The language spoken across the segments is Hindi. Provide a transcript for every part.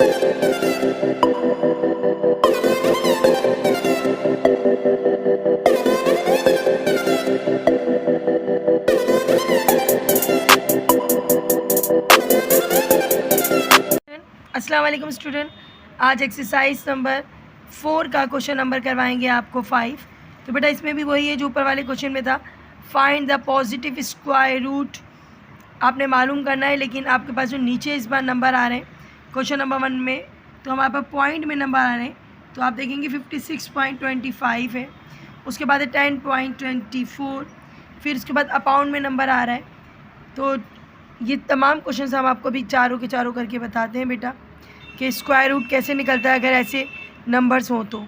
अस्सलाम वालेकुम स्टूडेंट, आज एक्सरसाइज नंबर 4 का क्वेश्चन नंबर करवाएंगे आपको 5। तो बेटा इसमें भी वही है जो ऊपर वाले क्वेश्चन में था, find the positive square root आपने मालूम करना है। लेकिन आपके पास जो नीचे इस बार नंबर आ रहे हैं क्वेश्चन नंबर 1 में, तो हमारे पास पॉइंट में नंबर आ रहे हैं। तो आप देखेंगे 56.25 है, उसके बाद है 10.24, फिर उसके बाद अपाउंड में नंबर आ रहा है। तो ये तमाम क्वेश्चन हम आपको भी चारों के चारों करके बताते हैं बेटा कि स्क्वायर रूट कैसे निकलता है अगर ऐसे नंबर्स हों। तो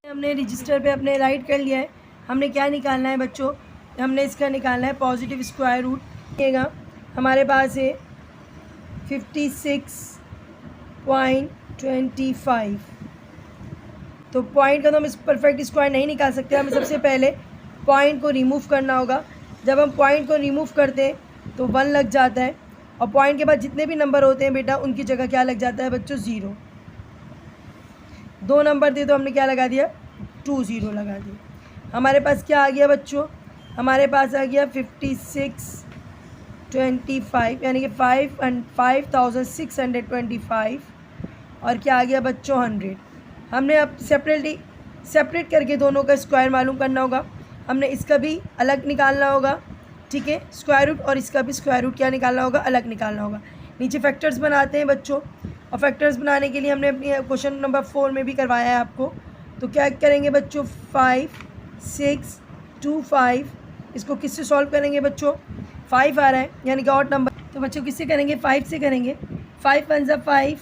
हमने रजिस्टर पे अपने राइट कर लिया है। हमने क्या निकालना है बच्चों, हमने इसका निकालना है पॉजिटिव स्क्वायर रूट। देखिएगा हमारे पास है 56.25। तो पॉइंट का तो हम इस परफेक्ट स्क्वायर नहीं निकाल सकते, हमें सबसे पहले पॉइंट को रिमूव करना होगा। जब हम पॉइंट को रिमूव करते हैं तो 1 लग जाता है, और पॉइंट के बाद जितने भी नंबर होते हैं बेटा उनकी जगह क्या लग जाता है बच्चों, 0। 2 नंबर थे तो हमने क्या लगा दिया, 2 0 लगा दिया। हमारे पास क्या आ गया बच्चों, हमारे पास आ गया 56.25 यानी कि 5625 और क्या आ गया बच्चों 100। हमने अब सेपरेट करके दोनों का स्क्वायर मालूम करना होगा। हमने इसका भी अलग निकालना होगा, ठीक है, स्क्वायर रूट, और इसका भी स्क्वायर रूट क्या निकालना होगा, अलग निकालना होगा। नीचे फैक्टर्स बनाते हैं बच्चों, और फैक्टर्स बनाने के लिए हमने अपनी क्वेश्चन नंबर 4 में भी करवाया है आपको। तो क्या करेंगे बच्चों, 5 6 2 5, इसको किससे सॉल्व करेंगे बच्चों, 5 आ रहा है यानी कि ऑड नंबर, तो बच्चों किससे करेंगे, 5 से करेंगे। 5 1 ज़ा 5,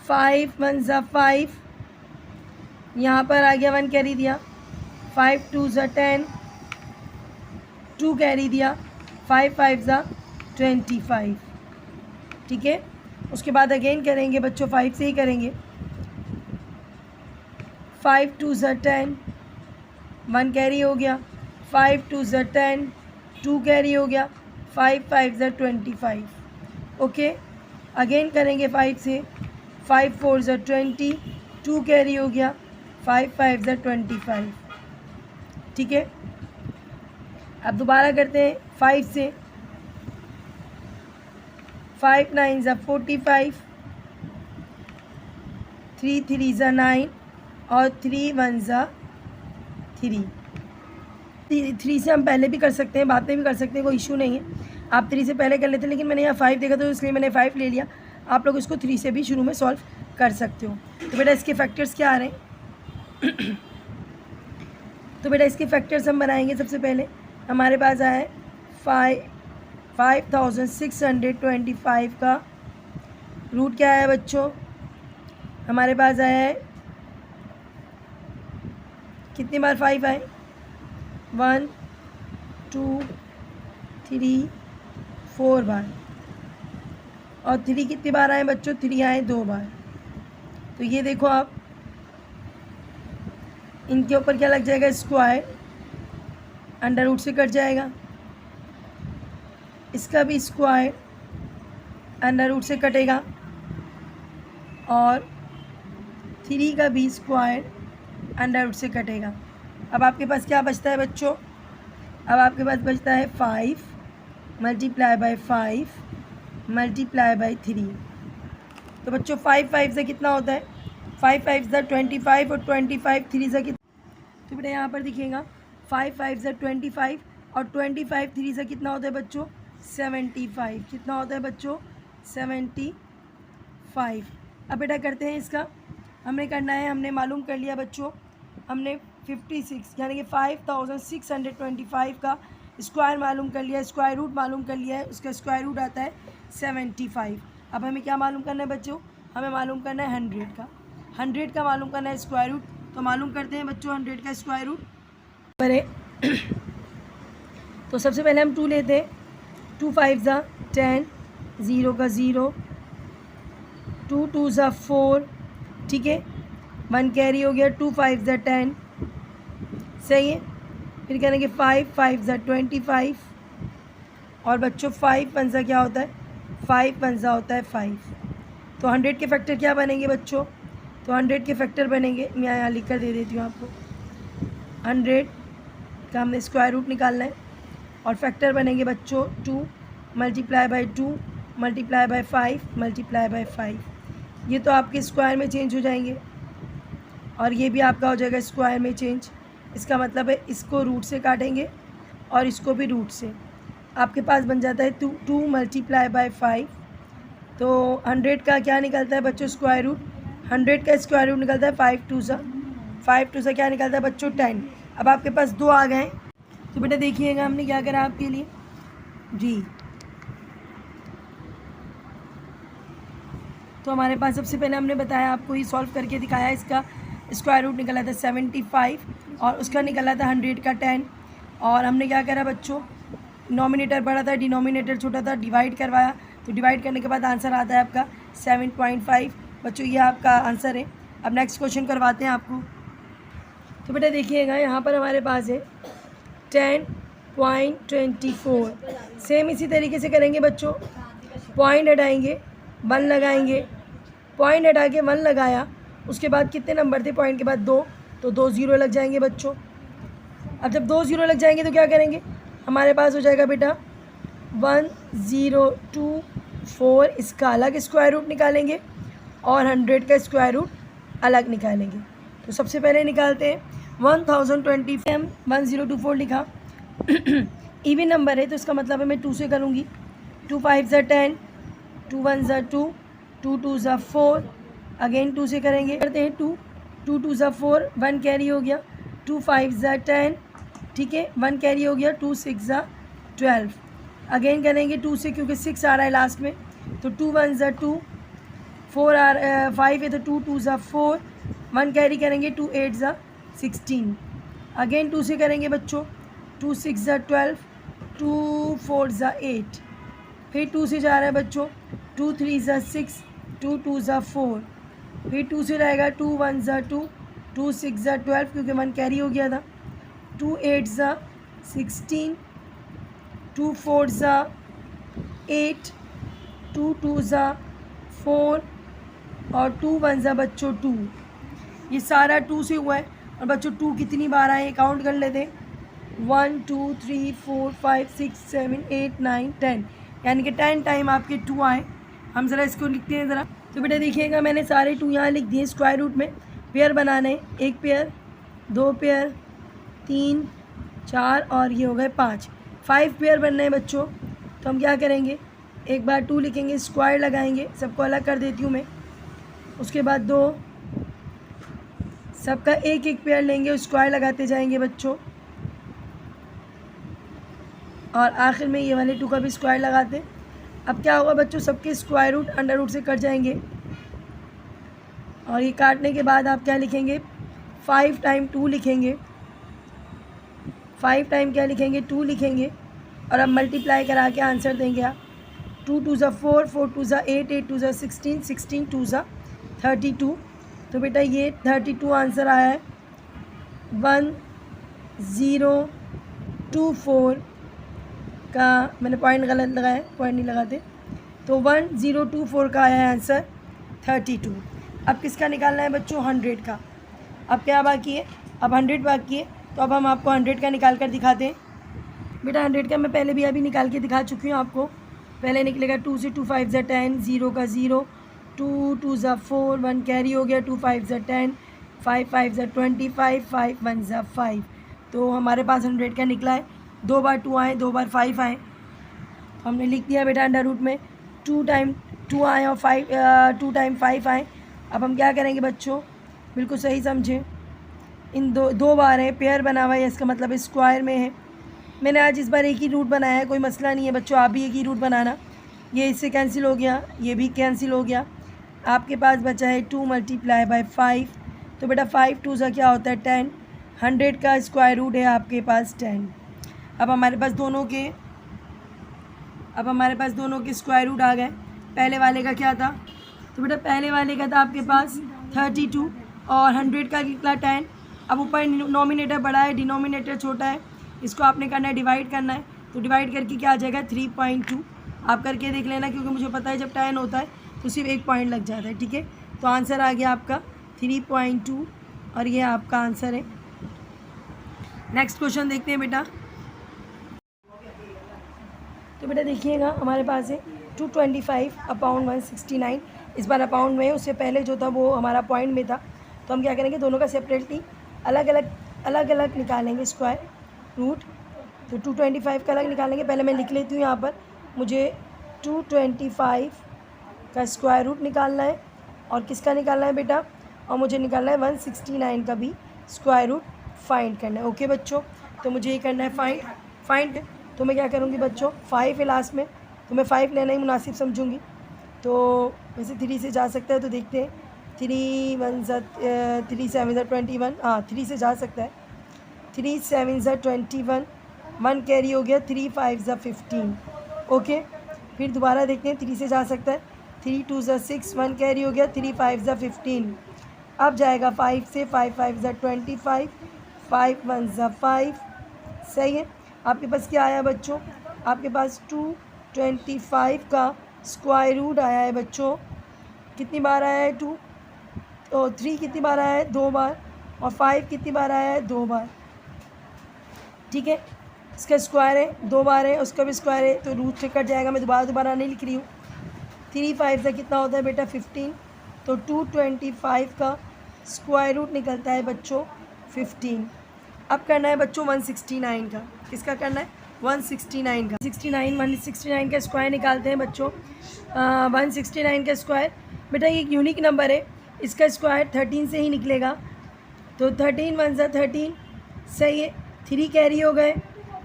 5 1 ज़ा 5, यहाँ पर आ गया 1 कैरी दिया, 5 2 ज़ा 10, 2 कैरी दिया, 5 5 ज़ा 25, ठीक है। उसके बाद अगेन करेंगे बच्चों, 5 से ही करेंगे। 5 2 ज़ा 10, 1 कैरी हो गया, 5 2 ज़ा 10, 2 कैरी हो गया, 5 5 ज़ा 25, ओके। अगेन करेंगे 5 से, 5 4 ज़ा 20, 2 कैरी हो गया, 5 5 ज़ा 25, ठीक है। अब दोबारा करते हैं 5 से, 5 9 ज़ा 45, 3 3 ज़ा 9 और 3 1 ज़ा 3। 3 से हम पहले भी कर सकते हैं, बाद में भी कर सकते हैं, कोई इशू नहीं है। आप 3 से पहले कर लेते हैं, लेकिन मैंने यहाँ 5 देखा तो इसलिए मैंने 5 ले लिया। आप लोग इसको 3 से भी शुरू में सॉल्व कर सकते हो। तो बेटा इसके फैक्टर्स क्या आ रहे हैं तो बेटा इसके फैक्टर्स हम बनाएंगे। सबसे पहले हमारे पास आया है 5625 का रूट क्या है बच्चों, हमारे पास आया है कितनी बार 5 आए, 1 2 3 4 बार, और 3 कितनी बार आए बच्चों, 3 आए 2 बार। तो ये देखो आप, इनके ऊपर क्या लग जाएगा, स्क्वायर, अंडर रूट से कट जाएगा, इसका भी स्क्वायर अंडर रूट से कटेगा, और 3 का भी स्क्वायर अंडर रूट से कटेगा। अब आपके पास क्या बचता है बच्चों, अब आपके पास बचता है 5 मल्टीप्लाई बाय 5 मल्टीप्लाई बाय 3। तो बच्चों 5 5 से कितना होता है, 5 5 ज़ा 25 और 25 3 से कितना, तो बेटा यहाँ पर दिखेगा 5 5 ज़ा 25 और 25 3 से कितना होता है बच्चों, 75। कितना होता है बच्चों, 75। अब बेटा करते हैं इसका, हमने करना है, हमने मालूम कर लिया बच्चों, हमने 56 यानी कि 5625 का स्क्वायर मालूम कर लिया, स्क्वायर रूट मालूम कर लिया है, उसका स्क्वायर रूट आता है 75। अब हमें क्या मालूम करना है बच्चों, हमें मालूम करना है 100 का मालूम करना है स्क्वायर रूट। तो मालूम करते हैं बच्चों 100 का स्क्वायर रूट पर है। तो सबसे पहले हम 2 लेते हैं, 2 5 ज़ा 10, 0 का 0, 2 2 ज़ा 4, ठीक है, 1 कैरी हो गया, 2 5 ज़ा 10, सही है। फिर करेंगे 5 5 ज़ा 25, और बच्चों 5 1 ज़ा क्या होता है, 5 1 ज़ा होता है 5। तो 100 के फैक्टर क्या बनेंगे बच्चों? तो 100 के फैक्टर बनेंगे, मैं यहाँ लिख कर दे देती हूँ आपको। 100 का हमने स्क्वायर रूट निकालना है और फैक्टर बनेंगे बच्चों 2 multiply by 2 multiply by 5 multiply by 5। ये तो आपके स्क्वायर में चेंज हो जाएंगे और ये भी आपका हो जाएगा स्क्वायर में चेंज। इसका मतलब है इसको रूट से काटेंगे और इसको भी रूट से। आपके पास बन जाता है 2 मल्टीप्लाई बाई 5। तो 100 का क्या निकलता है बच्चों? Square root. 100 का स्क्वायर रूट निकलता है 5 2 सा क्या निकलता है बच्चों? 10। अब आपके पास 2 आ गए हैं, तो बेटा देखिएगा हमने क्या करा आपके लिए जी। तो हमारे पास सबसे पहले हमने बताया आपको, ये सॉल्व करके दिखाया। इसका स्क्वायर रूट निकला था 75 और उसका निकला था 100 का 10। और हमने क्या करा बच्चों? नॉमिनेटर बड़ा था, डिनोमिनेटर छोटा था, डिवाइड करवाया। तो डिवाइड करने के बाद आंसर आता है आपका 7.5। बच्चों ये आपका आंसर है। अब नेक्स्ट क्वेश्चन करवाते हैं आपको। तो बेटा देखिएगा यहाँ पर हमारे पास है 10.24। सेम इसी तरीके से करेंगे बच्चों। पॉइंट हटाएंगे, 1 लगाएंगे, पॉइंट हटा के 1 लगाया, उसके बाद कितने नंबर थे पॉइंट के बाद? 2, तो 2 ज़ीरो लग जाएंगे बच्चों। अब जब 2 ज़ीरो लग जाएंगे तो क्या करेंगे? हमारे पास हो जाएगा बेटा 1024। इसका अलग स्क्वायर रूट निकालेंगे और 100 का स्क्वायर रूट अलग निकालेंगे। तो सबसे पहले निकालते हैं 1020। 1024 लिखा। इवन नंबर है तो इसका मतलब है मैं 2 से करूँगी। 2 5 ज़ा 10, 2 1 ज़ा 2, 2 2 ज़ा 4। अगेन 2 से करेंगे, करते हैं 2 2 ज़ा 4, 1 कैरी हो गया। 2 5 ज़ा 10, ठीक है, 1 कैरी हो गया। 2 6 ज़ा 12। अगेन करेंगे 2 से, क्योंकि 6 आ रहा है लास्ट में। तो 2 1 ज़ा 2, 5 है तो 2 2 ज़ा 4, 1 कैरी करेंगे। 2 8 ज़ा 16। अगेन 2 से करेंगे बच्चों। 2 6 ज़ा 12, 2 4 ज़ा 8। फिर 2 से जा रहा है बच्चों। 2 3 ज़ा 6, 2 2 ज़ा 4। फिर 2 से रहेगा 2 1 ज़ा 2, 2 6 ज़ा 12, क्योंकि 1 कैरी हो गया था। 2 8 ज़ा 16, 2 4 ज़ा 8, 2 2 ज़ा 4 और 2 1 ज़ा बच्चों 2। ये सारा 2 से हुआ है। और बच्चों 2 कितनी बार आए काउंट कर लेते हैं। 1 2 3 4 5 6 7 8 9 10, यानी कि 10 टाइम आपके 2 आए। हम ज़रा इसको लिखते हैं ज़रा। तो बेटा देखिएगा मैंने सारे 2 यहाँ लिख दिए स्क्वायर रूट में। पेयर बनाने, 1 पेयर, 2 पेयर, 3 4 और ये हो गए 5 पेयर बनने हैं बच्चों। तो हम क्या करेंगे? एक बार 2 लिखेंगे, स्क्वायर लगाएंगे, सबको अलग कर देती हूँ मैं। उसके बाद 2, सबका एक एक पेयर लेंगे, स्क्वायर लगाते जाएंगे बच्चों। और आखिर में ये वाले 2 का भी स्क्वायर लगाते। अब क्या होगा बच्चों? सबके स्क्वायर रूट अंडर रूट से कट जाएंगे। और ये काटने के बाद आप क्या लिखेंगे? 5 टाइम 2 लिखेंगे। 5 टाइम क्या लिखेंगे? 2 लिखेंगे। और अब मल्टीप्लाई करा के आंसर देंगे आप। 2 2 ज़ा 4, 4 2 ज़ा 8, 8 2 ज़ा 16, 16 2 ज़ा 32। तो बेटा ये 32 आंसर आया है। 1024 का मैंने पॉइंट गलत लगाया, पॉइंट नहीं लगाते। तो 1024 का आया है आंसर 32। अब किसका निकालना है बच्चों? 100 का। अब क्या बाकी है? अब 100 बाकी है। तो अब हम आपको 100 का निकाल कर दिखाते हैं। बेटा 100 का मैं पहले भी अभी निकाल के दिखा चुकी हूँ आपको। पहले निकलेगा 2 से 2 5 ज़ा 10, 0 का 0, 2 2 ज़ा 4, 1 कैरी हो गया। 2 5 ज़ा 10, 5 5 ज़ा 25, 5 1 ज़ा 5। तो हमारे पास 100 का निकला है। 2 बार 2 आए, 2 बार 5 आए। तो हमने लिख दिया बेटा अंडर रूट में 2 टाइम 2 आए और 2 टाइम 5 आए। अब हम क्या करेंगे बच्चों? बिल्कुल सही समझें। इन दो बार है, पेयर बना हुआ है, इसका मतलब स्क्वायर में है। मैंने आज इस बार एक ही रूट बनाया है, कोई मसला नहीं है बच्चों, आप भी एक ही रूट बनाना। ये इससे कैंसिल हो गया, ये भी कैंसिल हो गया। आपके पास बचा है 2 मल्टीप्लाई बाई 5। तो बेटा 5 2 सा क्या होता है? 10। 100 का स्क्वायर रूट है आपके पास 10। अब हमारे पास दोनों के स्क्वायर रूट आ गए। पहले वाले का क्या था? तो बेटा पहले वाले का था आपके पास 32 और 100 का निकला 10। अब ऊपर नॉमिनेटर बड़ा है, डिनोमिनेटर छोटा है, इसको आपने करना है डिवाइड करना है। तो डिवाइड करके क्या आ जाएगा? 3.2। आप करके देख लेना, क्योंकि मुझे पता है जब 10 होता है तो सिर्फ 1 पॉइंट लग जाता है, ठीक है। तो आंसर आ गया आपका 3.2 और ये आपका आंसर है। नेक्स्ट क्वेश्चन देखते हैं बेटा। तो बेटा देखिएगा हमारे पास है 225/169। इस बार अपाउंड में, उससे पहले जो था वो हमारा पॉइंट में था। तो हम क्या करेंगे, दोनों का सेपरेटली अलग अलग निकालेंगे स्क्वायर रूट। तो 225 का अलग निकालेंगे। पहले मैं लिख लेती हूँ यहाँ पर, मुझे 225 का स्क्वायर रूट निकालना है और किसका निकालना है बेटा, और मुझे निकालना है 169 का भी स्क्वायर रूट फाइंड करना है। ओके बच्चों, तो मुझे ये करना है फाइंड। तो मैं क्या करूँगी बच्चों, 5 है लास्ट में, तो मैं 5 लेना ही मुनासिब समझूँगी। तो वैसे 3 से जा सकता है, तो देखते हैं। 3 7 21, हाँ 3 से जा सकता है। 3 7 21, 1 कैरी हो गया, 3 5 15। ओके, फिर दोबारा देखते हैं, 3 से जा सकता है। 3 2 6, 1 कैरी हो गया, 3 5 15। अब जाएगा 5 से, 5 5 25, 5 1 5। सही है। आपके पास क्या आया बच्चों, आपके पास 225 का स्क्वायर रूट आया है बच्चों। कितनी बार आया है 2, तो 3 कितनी बार आया है, 2 बार, और 5 कितनी बार आया है, 2 बार, ठीक है। इसका स्क्वायर है, 2 बार है, उसका भी स्क्वायर है, तो रूट से कट जाएगा। मैं दोबारा नहीं लिख रही हूँ। 3 5 से कितना होता है बेटा 15, तो 225 का स्क्वायर रूट निकलता है बच्चों 15। अब करना है बच्चों 169 का, किसका करना है, 169 का। 169 का स्क्वायर निकालते हैं बच्चों। 169 का स्क्वायर, बेटा ये एक यूनिक नंबर है, इसका स्क्वायर 13 से ही निकलेगा। तो 13 1 13, सही है। 3 कैरी हो गए,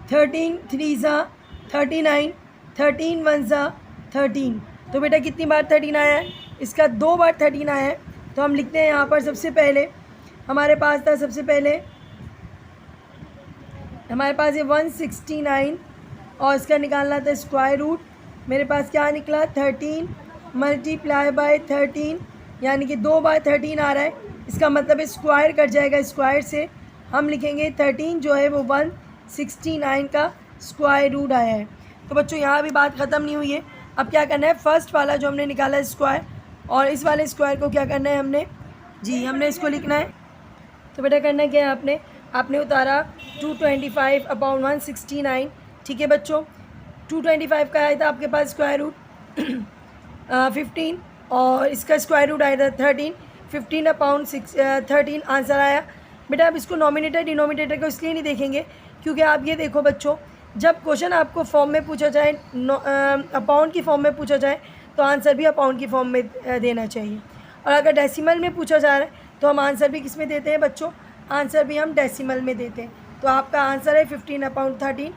13 3 39, 13 1 13। तो बेटा कितनी बार 13 आया है, इसका 2 बार 13 आया है। तो हम लिखते हैं यहाँ पर, सबसे पहले हमारे पास था, सबसे पहले हमारे पास ये 169 और इसका निकालना था स्क्वायर रूट। मेरे पास क्या निकला, 13 मल्टीप्लाई बाय 13, यानी कि 2 बार 13 आ रहा है। इसका मतलब स्क्वायर कट जाएगा, स्क्वायर से हम लिखेंगे 13 जो है वो 169 का स्क्वायर रूट आया है। तो बच्चों यहाँ भी बात ख़त्म नहीं हुई है। अब क्या करना है, फर्स्ट वाला जो हमने निकाला है स्क्वायर, और इस वाले स्क्वायर को क्या करना है हमने, जी हमने इसको लिखना है। तो बेटा करना क्या है, आपने उतारा 225/169, ठीक है बच्चों। 225 का आया था आपके पास स्क्वायर रूट 15, और इसका स्क्वायर रूट आया था 13। 15/13 आंसर आया। बेटा आप इसको नॉमिनेटर डिनोमिनेटर को इसलिए नहीं देखेंगे, क्योंकि आप ये देखो बच्चों, जब क्वेश्चन आपको फॉर्म में पूछा जाए, अपाउंड की फॉर्म में पूछा जाए, तो आंसर भी अपाउंड की फॉर्म में देना चाहिए। और अगर डेसिमल में पूछा जा रहा है, तो हम आंसर भी किस में देते हैं बच्चों, आंसर भी हम डेसिमल में देते हैं। तो आपका आंसर है 15/13।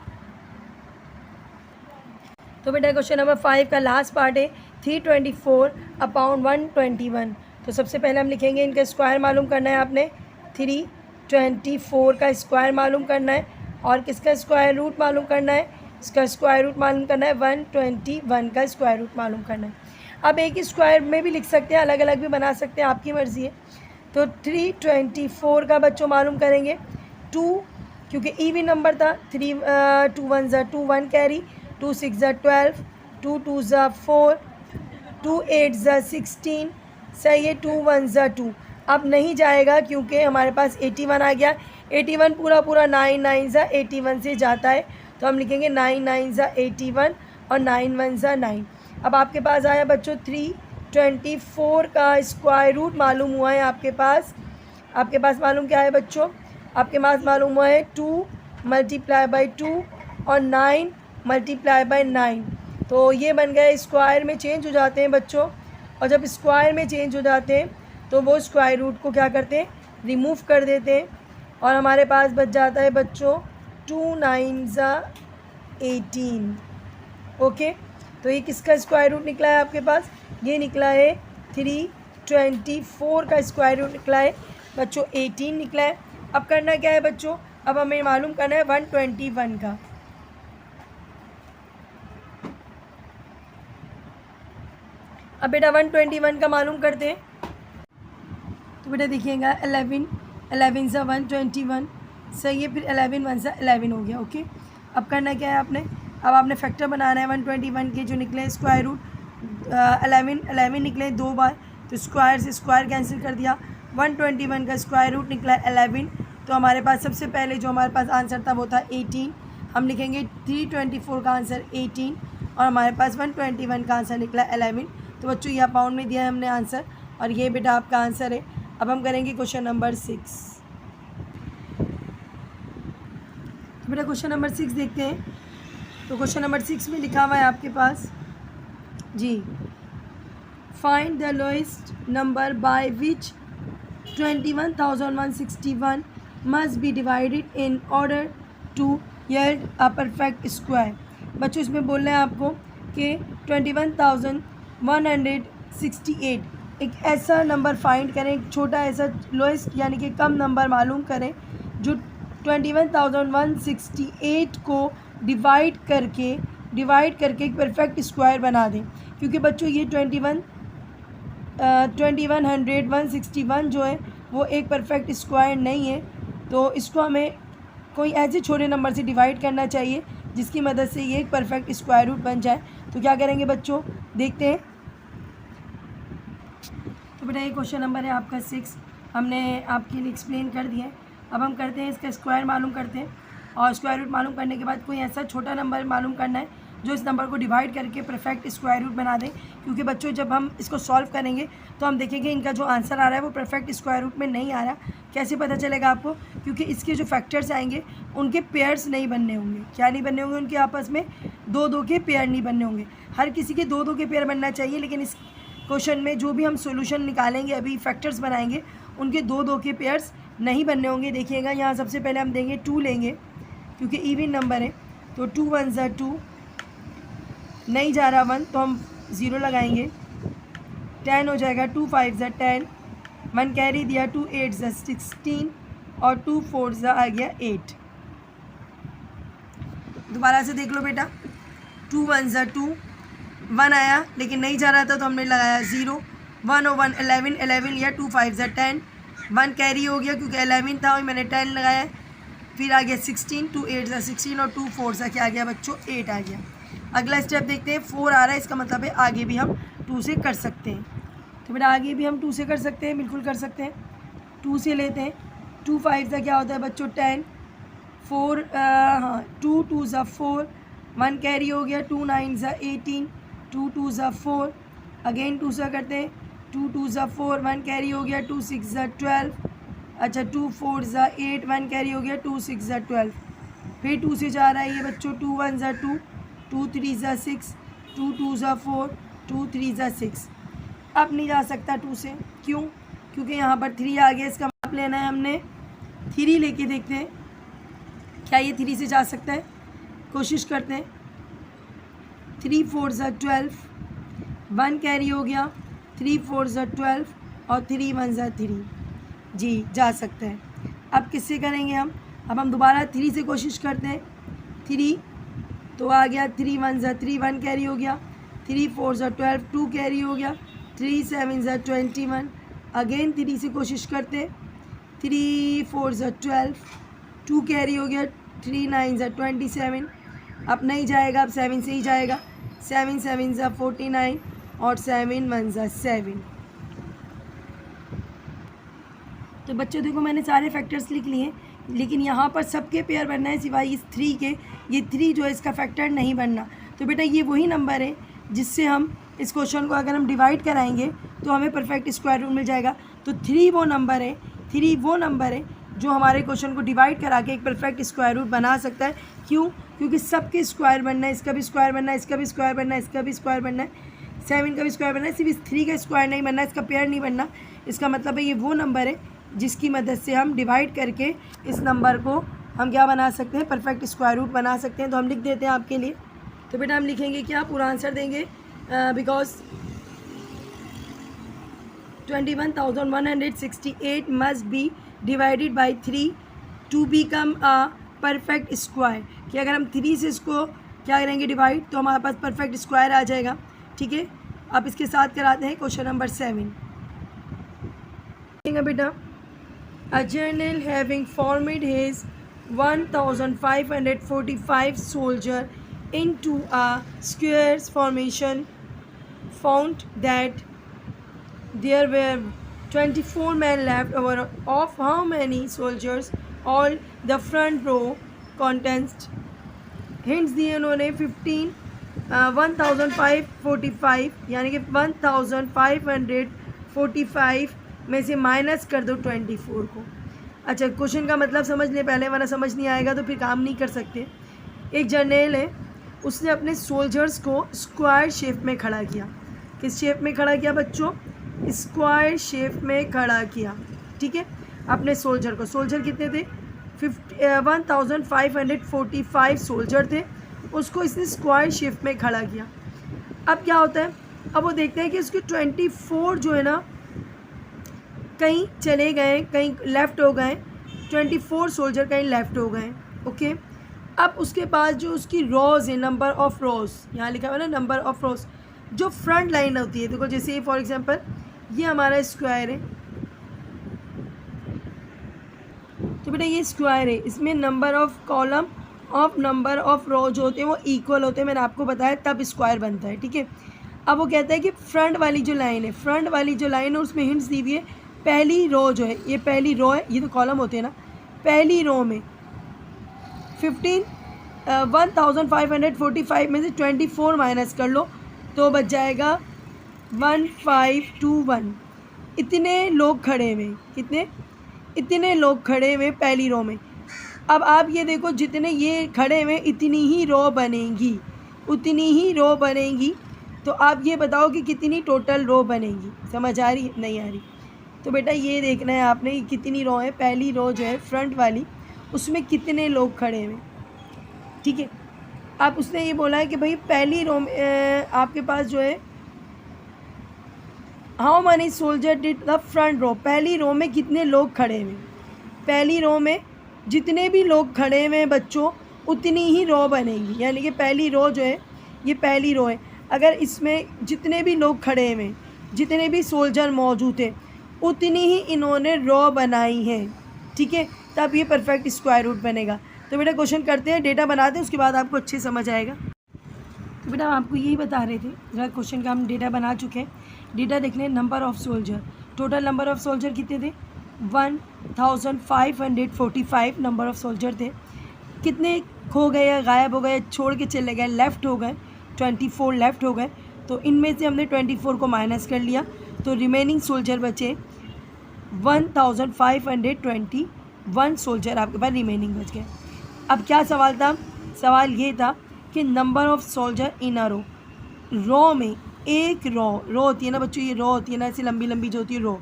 तो बेटा क्वेश्चन नंबर 5 का लास्ट पार्ट है 324/121। तो सबसे पहले हम लिखेंगे, इनका स्क्वायर मालूम करना है आपने, 324 का स्क्वायर मालूम करना है, और किसका स्क्वायर रूट मालूम करना है, इसका स्क्वायर रूट मालूम करना है, 121 का स्क्वायर रूट मालूम करना है। अब एक ही स्क्वायर में भी लिख सकते हैं, अलग अलग भी बना सकते हैं, आपकी मर्ज़ी है। तो 324 का बच्चों मालूम करेंगे 2, क्योंकि इवन नंबर था। 3 2 1 2, 1 कैरी, 2 6 12, 2 2 4, 2 8 16, सही है। 2 1 2, अब नहीं जाएगा क्योंकि हमारे पास 81 आ गया। 81 पूरा 9 9 81 से जाता है, तो हम लिखेंगे 9 9 81 और 9 1 9। अब आपके पास आया बच्चों 324 का स्क्वायर रूट मालूम हुआ है आपके पास मालूम क्या है बच्चों, आपके पास मालूम हुआ है 2 मल्टीप्लाई बाई 2 और 9 मल्टीप्लाई बाई 9। तो ये बन गया, स्क्वायर में चेंज हो जाते हैं बच्चों, और जब स्क्वायर में चेंज हो जाते हैं तो वो स्क्वायर रूट को क्या करते हैं, रिमूव कर देते हैं, और हमारे पास बच जाता है बच्चों 2 9 18। ओके, तो ये किसका स्क्वायर रूट निकला है आपके पास, ये निकला है 324 का स्क्वायर रूट निकला है बच्चों, 18 निकला है। अब करना क्या है बच्चों, अब हमें मालूम करना है 121 का। अब बेटा 121 का मालूम करते हैं। तो बेटा देखिएगा 11 11 121, सही है। फिर 11 1 11 हो गया। ओके, अब करना क्या है आपने, अब आपने फैक्टर बनाना है 121 के जो निकले स्क्वायर रूट। 11 निकले 2 बार, तो स्क्वायर से स्क्वायर कैंसिल कर दिया। 121 का स्क्वायर रूट निकला 11, तो हमारे पास सबसे पहले जो हमारे पास आंसर था वो था 18। हम लिखेंगे 324 का आंसर 18 और हमारे पास 121 का आंसर निकला 11। तो बच्चों ये पाउंड में दिया है हमने आंसर और ये बेटा आपका आंसर है। अब हम करेंगे क्वेश्चन नंबर 6। तो बेटा क्वेश्चन नंबर 6 देखते हैं। तो क्वेश्चन नंबर 6 में लिखा हुआ है आपके पास जी, find the lowest number by which 21,161 must be divided in order to yield a perfect square. बच्चों इसमें बोल रहे हैं आपको कि 21,168 एक ऐसा नंबर फाइंड करें, एक छोटा ऐसा लोएस्ट यानी कि कम नंबर मालूम करें जो 21,168 को डिवाइड करके एक परफेक्ट स्क्वायर बना दें। क्योंकि बच्चों ये 161 जो है वो एक परफेक्ट स्क्वायर नहीं है, तो इसको हमें कोई ऐसे छोटे नंबर से डिवाइड करना चाहिए जिसकी मदद से ये एक परफेक्ट स्क्वायर रूट बन जाए। तो क्या करेंगे बच्चों, देखते हैं। तो बेटा ये क्वेश्चन नंबर है आपका 6, हमने आपके लिए एक्सप्लेन कर दिया है। अब हम करते हैं इसका स्क्वायर मालूम करते हैं और स्क्वायर रूट मालूम करने के बाद कोई ऐसा छोटा नंबर मालूम करना है जो इस नंबर को डिवाइड करके परफेक्ट स्क्वायर रूट बना दें। क्योंकि बच्चों जब हम इसको सॉल्व करेंगे तो हम देखेंगे इनका जो आंसर आ रहा है वो परफेक्ट स्क्वायर रूट में नहीं आ रहा। कैसे पता चलेगा आपको? क्योंकि इसके जो फैक्टर्स आएंगे उनके पेयर्स नहीं बनने होंगे। क्या नहीं बनने होंगे? उनके आपस में 2-2 के पेयर नहीं बनने होंगे। हर किसी के 2-2 के पेयर बनना चाहिए, लेकिन इस क्वेश्चन में जो भी हम सोल्यूशन निकालेंगे, अभी फैक्टर्स बनाएंगे, उनके 2-2 के पेयर्स नहीं बनने होंगे। देखिएगा यहाँ सबसे पहले हम देंगे 2 लेंगे क्योंकि इवन नंबर है, तो 2 1 ज़ा 2, नहीं जा रहा 1 तो हम 0 लगाएंगे। 10 हो जाएगा, 2 5 ज़ा 10, 1 कैरी दिया, 2 8 ज़ा 16 और 2 4 ज़ा आ गया 8। दोबारा से देख लो बेटा, 2 1 ज़ा 2, 1 आया लेकिन नहीं जा रहा था तो हमने लगाया 0। 1 और 1 11 लिया, 2 5 ज़ा 10, 1 कैरी हो गया क्योंकि 11 था और मैंने 10 लगाया। फिर आ गया 16, 2 8 ज़ा 16 और 2 4 ज़ा क्या आ गया बच्चों 8 आ गया। अगला स्टेप देखते हैं, 4 आ रहा है, इसका मतलब है आगे भी हम 2 से कर सकते हैं। तो बेटा आगे भी हम 2 से कर सकते हैं, बिल्कुल कर सकते हैं। 2 से लेते हैं, 2 5 ज़ा क्या होता है बच्चों 10, 4 2 2 ज़ा 4, 1 कैरी हो गया, 2 9 ज़ा 18, 2 2 ज़ा 4, अगेन 2 सा करते हैं, 2 2 ज़ा 4, 1 कैरी हो गया, 2 6 ज़ा 12, अच्छा 2 4 ज़ा 8, 1 कैरी हो गया, 2 6 ज़ा 12। फिर 2 से जा रहा है ये बच्चों, 2 1 ज़ा 2, 2 3 ज़ा 6, 2 2 ज़ा 4, 2 3 ज़ा 6। अब नहीं जा सकता 2 से, क्यों? क्योंकि यहाँ पर 3 आ गया, इसका मतलब लेना है हमने 3 लेके देखते हैं क्या ये 3 से जा सकता है। कोशिश करते हैं, 3 4 ज़ा 12, 1 कैरी हो गया, 3 4 ज़ा 12 और 3 1 ज़ा 3, जी जा सकता है। अब किससे करेंगे हम? अब हम दोबारा 3 से कोशिश करते हैं। 3 तो आ गया, 3 1 ज़ा 3, 1 कैरी हो गया, 3 4 ज़ा 12, 2 कैरी हो गया, 3 7 ज़ा 21, अगेन 3 से कोशिश करते हैं, 3 4 ज़ा 12, 2 कैरी हो गया, 3 9 ज़ा 27, अब नहीं जाएगा, अब 7 से ही जाएगा, 7 7 ज़ा 49 और 7 1 ज़ा 7। तो बच्चों देखो मैंने सारे फैक्टर्स लिख लिए, लेकिन यहाँ पर सबके पेयर बनना है सिवाय इस 3 के। ये 3 जो है इसका फैक्टर नहीं बनना। तो बेटा ये वही नंबर है जिससे हम इस क्वेश्चन को अगर हम डिवाइड कराएंगे तो हमें परफेक्ट स्क्वायर रूट मिल जाएगा। तो 3 वो नंबर है जो हमारे क्वेश्चन को डिवाइड करा के एक परफेक्ट स्क्वायर रूट बना सकता है। क्यों? क्योंकि सबके स्क्वायर बनना है, इसका भी स्क्वायर बनना है, इसका भी स्क्वायर बनना है, इसका भी स्क्वायर बनना है, 7 का भी स्क्वायर बनना है, सिर्फ इस 3 का स्क्वायर नहीं बनना, इसका पेयर नहीं बनना। इसका मतलब है ये वो नंबर है जिसकी मदद से हम डिवाइड करके इस नंबर को हम क्या बना सकते हैं, परफेक्ट स्क्वायर रूट बना सकते हैं। तो हम लिख देते हैं आपके लिए। तो बेटा हम लिखेंगे क्या, पूरा आंसर देंगे, because 21,168 must be divided by 3 to become a perfect square. कि अगर हम 3 से इसको क्या करेंगे डिवाइड तो हमारे पास परफेक्ट स्क्वायर आ जाएगा। ठीक है, अब इसके साथ कराते हैं क्वेश्चन नंबर 7। बेटा, a general having formed his 1,545 soldier into a square formation found that there were 24 men left over. Of how many soldiers? All the front row contest. Hints दिए उन्होंने 1545 यानी कि 1545 में से माइनस कर दो 24 को। अच्छा, क्वेश्चन का मतलब समझ लें पहले, वरना समझ नहीं आएगा तो फिर काम नहीं कर सकते। एक जर्नल है, उसने अपने सोल्जर्स को स्क्वायर शेप में खड़ा किया। किस शेप में खड़ा किया बच्चों? स्क्वायर शेप में खड़ा किया। ठीक है, अपने सोल्जर को। सोल्जर कितने थे? 1545 सोल्जर थे, उसको इसने स्क्वायर शेप में खड़ा किया। अब क्या होता है, अब वो देखते हैं कि उसके 24 जो है ना कहीं चले गए, कहीं लेफ़्ट हो गए, 24 सोल्जर कहीं लेफ़्ट हो गए। ओके, अब उसके पास जो उसकी रोज़ है, नंबर ऑफ़ रोज़, यहाँ लिखा हुआ है ना नंबर ऑफ़ रोज़, जो फ्रंट लाइन होती है। देखो जैसे फॉर एग्जांपल ये हमारा स्क्वायर है, तो बेटा ये स्क्वायर है, इसमें number of column of number of row जो होते हैं वो इक्वल होते हैं, मैंने आपको बताया, तब स्क्वायर बनता है। ठीक है, अब वो कहता है कि फ्रंट वाली जो लाइन है, फ्रंट वाली जो लाइन है उसमें हिंट्स दी हुई है। पहली रो जो है, ये पहली रो है, ये तो कॉलम होते हैं ना, पहली रो में 1545 में से 24 माइनस कर लो तो बच जाएगा 1521। इतने लोग खड़े हुए, कितने? इतने लोग खड़े हुए पहली रो में। अब आप ये देखो, जितने ये खड़े हुए इतनी ही रो बनेंगी, उतनी ही रो बनेंगी। तो आप ये बताओ कि कितनी टोटल रो बनेंगी। समझ आ रही? नहीं आ रही? तो बेटा ये देखना है आपने कि कितनी रो है। पहली रो जो है फ्रंट वाली, उसमें कितने लोग खड़े हुए। ठीक है, अब उसने ये बोला है कि भाई पहली रो में आपके पास जो है how many soldier did the front row, पहली रो में कितने लोग खड़े हुए। पहली रो में जितने भी लोग खड़े हुए हैं बच्चों, उतनी ही रो बनेगी। यानी कि पहली रो जो है, ये पहली रो है, अगर इसमें जितने भी लोग खड़े हुए, जितने भी सोल्जर मौजूद थे, उतनी ही इन्होंने रो बनाई है। ठीक है, तब ये परफेक्ट स्क्वायर रूट बनेगा। तो बेटा क्वेश्चन करते हैं, डेटा बनाते हैं, उसके बाद आपको अच्छे समझ आएगा। तो बेटा हम आपको यही बता रहे थे, जरा क्वेश्चन का हम डेटा बना चुके हैं। डेटा देख लें, number of soldier, total number of soldier कितने थे? 1545 नंबर ऑफ़ सोल्जर थे। कितने खो गए या गायब हो गए, छोड़ के चले गए, लेफ़्ट हो गए? 24 लेफ़्ट हो गए। तो इनमें से हमने 24 को माइनस कर लिया, तो रिमेनिंग सोल्जर बचे 1521 सोल्जर आपके पास रिमेनिंग बच गए। अब क्या सवाल था? सवाल ये था कि नंबर ऑफ़ सोल्जर इन अ रो में, एक रो होती है ना बच्चों, ये रो होती है ना ऐसी लंबी लंबी जो होती है रो,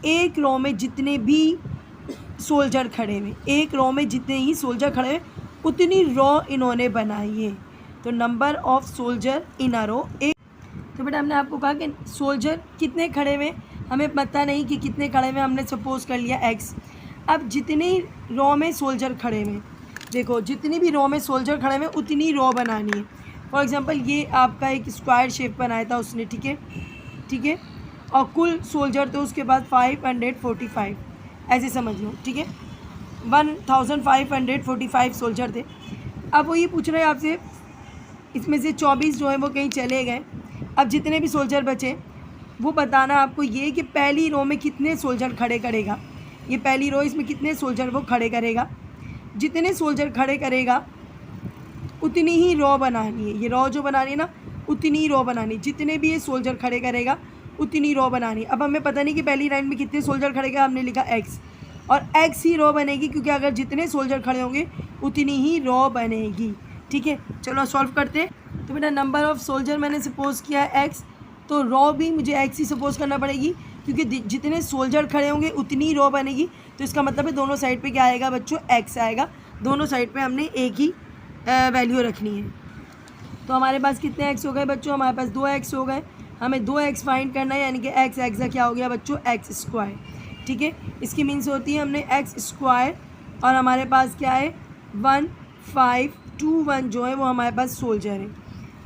एक रो में जितने भी सोल्जर खड़े हुए, एक रो में जितने ही सोल्जर खड़े हुए, उतनी रो इन्होंने बनाई है। तो नंबर ऑफ़ सोल्जर इन अ रो एक। तो बेटा हमने आपको कहा कि सोल्जर कितने खड़े हुए, हमें पता नहीं कि कितने खड़े हुए, हमने सपोज कर लिया x। अब जितनी रो में सोल्जर खड़े हुए, देखो जितनी भी रो में सोल्जर खड़े हुए उतनी रो बनानी है। फॉर एग्जांपल ये आपका एक स्क्वायर शेप बनाया था उसने। ठीक है, ठीक है, और कुल सोल्जर तो उसके बाद 545, ऐसे समझ लो। ठीक है, 1545 सोल्जर थे। अब वो ये पूछ रहे हैं आपसे, इसमें से 24 जो है वो कहीं चले गए। अब जितने भी सोल्जर बचे वो बताना आपको ये कि पहली रो में कितने सोल्जर खड़े करेगा। ये पहली रो, इसमें कितने सोल्जर वो खड़े करेगा। जितने सोल्जर खड़े करेगा उतनी ही रो बनानी है। ये रो जो बनानी है ना, उतनी ही रो बनानी। जितने भी ये सोल्जर खड़े करेगा उतनी रो बनानी। अब हमें पता नहीं कि पहली लाइन में कितने सोल्जर खड़ेगा, हमने लिखा x, और x ही रो बनेगी, क्योंकि अगर जितने सोल्जर खड़े होंगे उतनी ही रो बनेगी। ठीक है, चलो सॉल्व करते हैं। तो बेटा नंबर ऑफ़ सोल्जर मैंने सपोज़ किया है x, तो रो भी मुझे x ही सपोज़ करना पड़ेगी, क्योंकि जितने सोल्जर खड़े होंगे उतनी रो बनेगी। तो इसका मतलब है दोनों साइड पे क्या आएगा बच्चों? x आएगा। दोनों साइड पे हमने एक ही वैल्यू रखनी है। तो हमारे पास कितने x हो गए बच्चों? हमारे पास 2x हो गए। हमें 2x फाइंड करना है, यानी कि x का क्या हो गया बच्चों? x square. ठीक है, इसकी मीन्स होती है हमने x स्क्वायर, और हमारे पास क्या है 1521 जो है वो हमारे पास सोल्जर है।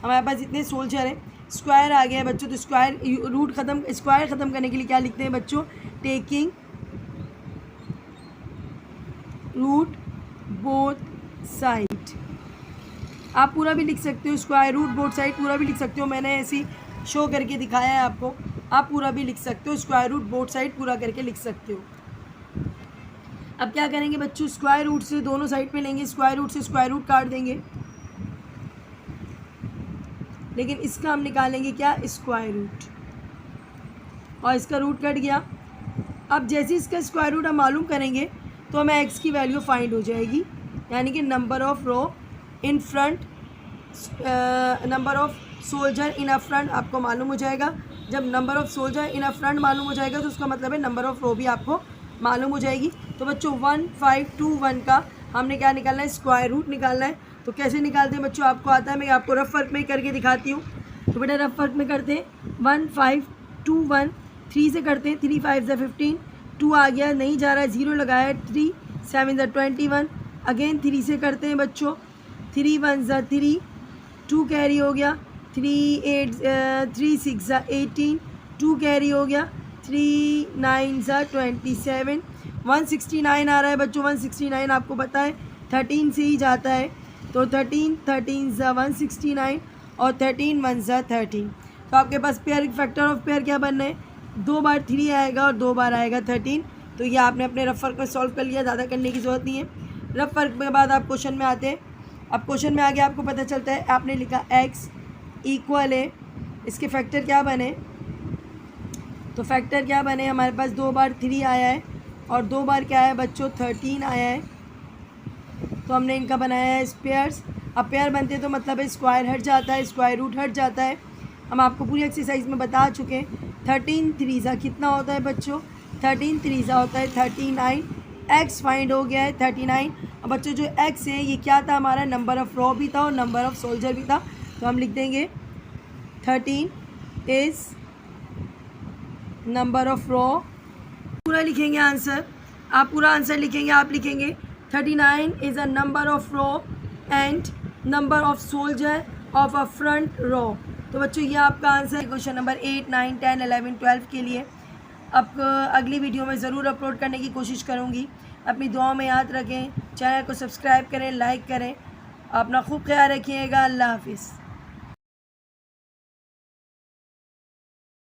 हमारे पास इतने सोल्जर है, स्क्वायर आ गया बच्चों। तो स्क्वायर रूट ख़त्म, स्क्वायर ख़त्म करने के लिए क्या लिखते हैं बच्चों? Taking root both side. आप पूरा भी लिख सकते हो, स्क्वायर रूट बोथ साइड पूरा भी लिख सकते हो। मैंने ऐसी शो करके दिखाया है आपको। आप पूरा भी लिख सकते हो, स्क्वायर रूट बोथ साइड पूरा करके लिख सकते हो। अब क्या करेंगे बच्चों, स्क्वायर रूट से दोनों साइड पे लेंगे, स्क्वायर रूट से स्क्वायर रूट काट देंगे, लेकिन इसका हम निकालेंगे क्या, स्क्वायर रूट, और इसका रूट कट गया। अब जैसे इसका स्क्वायर रूट हम मालूम करेंगे तो हमें एक्स की वैल्यू फाइंड हो जाएगी, यानी कि number of row in front, number of soldier in a front आपको मालूम हो जाएगा। जब number of soldier in a front मालूम हो जाएगा तो उसका मतलब है नंबर ऑफ रो भी आपको मालूम हो जाएगी। तो बच्चों 1521 का हमने क्या निकालना है, स्क्वायर रूट निकालना है। तो कैसे निकालते हैं बच्चों, आपको आता है, मैं आपको रफ वर्क में करके दिखाती हूँ। तो बेटा रफ वर्क में करते हैं, 1521 3 से करते हैं, 3 5 ज़ा 15, 2 आ गया, नहीं जा रहा है, 0 लगाया है, 3 7 ज़ा 21, अगेन 3 से करते हैं बच्चों, 3 1 ज़ा 3, 2 कैरी हो गया, 3 6 ज़ा 18, 2 कैरी हो गया, 3 9 ज़ा 27, 169 आ रहा है बच्चों। 169 आपको पता है 13 से ही जाता है, तो 13 ज़ा 169 और 13 1 ज़ा 13। तो आपके पास पेयर, फैक्टर ऑफ पेयर क्या बनना है, 2 बार 3 आएगा और 2 बार आएगा 13। तो ये आपने अपने रफ वर्क में सॉल्व कर लिया, ज़्यादा करने की ज़रूरत नहीं है। रफ वर्क के बाद आप क्वेश्चन में आते हैं। अब क्वेश्चन में आगे आपको पता चलता है, आपने लिखा x इक्वल है, इसके फैक्टर क्या बने, तो फैक्टर क्या बने, हमारे पास 2 बार 3 आया है और 2 बार क्या है बच्चों 13 आया है। तो हमने इनका बनाया है स्पेयर्स। अब पेयर बनते तो मतलब है स्क्वायर हट जाता है, स्क्वायर रूट हट जाता है। हम आपको पूरी एक्सरसाइज में बता चुके हैं। 13 3 ज़ा कितना होता है बच्चों, 13 3 ज़ा होता है 39। एक्स फाइंड हो गया है 39। अब बच्चों जो एक्स है ये क्या था हमारा, नंबर ऑफ़ रो भी था और नंबर ऑफ़ सोल्जर भी था। तो हम लिख देंगे 13 इज़ नंबर ऑफ़ रो, पूरा लिखेंगे आंसर, आप पूरा आंसर लिखेंगे, आप लिखेंगे 39 is a number of row and number of soldier of a front row. तो बच्चों ये आपका आंसर है क्वेश्चन नंबर 8 9 10 11 12 के लिए। अब अगली वीडियो में ज़रूर अपलोड करने की कोशिश करूँगी। अपनी दुआओं में याद रखें, चैनल को सब्सक्राइब करें, लाइक करें, अपना खूब ख्याल रखिएगा। अल्लाह हाफिज़।